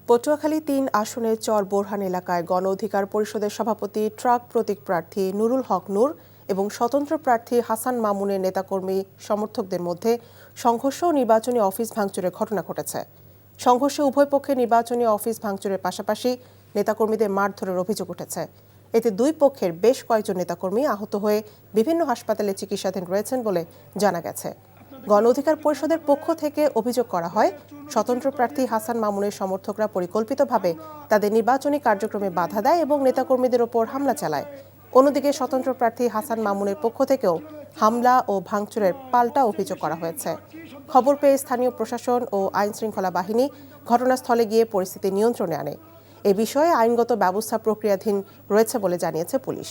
পটুয়াখালী ৩ আসনের চর বোরহান এলাকায় গণ অধিকার পরিষদের সভাপতি ট্রাক প্রতীক প্রার্থী নুরুল হক নূর এবং স্বতন্ত্র প্রার্থী হাসান মামুনের নেতাকর্মী সমর্থকদের মধ্যে সংঘর্ষ ও নির্বাচনী অফিস ভাঙচুরের ঘটনা ঘটেছে। সংঘর্ষে উভয় পক্ষে নির্বাচনী অফিস ভাঙচুরের পাশাপাশি নেতাকর্মীদের মারধরের অভিযোগ উঠেছে। এতে দুই পক্ষের বেশ কয়েকজন নেতাকর্মী আহত হয়ে বিভিন্ন হাসপাতালে চিকিৎসাধীন রয়েছেন বলে জানা গেছে। গণ অধিকার পরিষদের পক্ষ থেকে অভিযোগ করা হয়, স্বতন্ত্র প্রার্থী হাসান মামুনের সমর্থকরা পরিকল্পিতভাবে তাদের নির্বাচনী কার্যক্রমে বাধা দেয় এবং নেতাকর্মীদের ওপর হামলা চালায়। অন্যদিকে স্বতন্ত্র প্রার্থী হাসান মামুনের পক্ষ থেকেও হামলা ও ভাঙচুরের পাল্টা অভিযোগ করা হয়েছে। খবর পেয়ে স্থানীয় প্রশাসন ও আইনশৃঙ্খলা বাহিনী ঘটনাস্থলে গিয়ে পরিস্থিতি নিয়ন্ত্রণে আনে। এ বিষয়ে আইনগত ব্যবস্থা প্রক্রিয়াধীন রয়েছে বলে জানিয়েছে পুলিশ।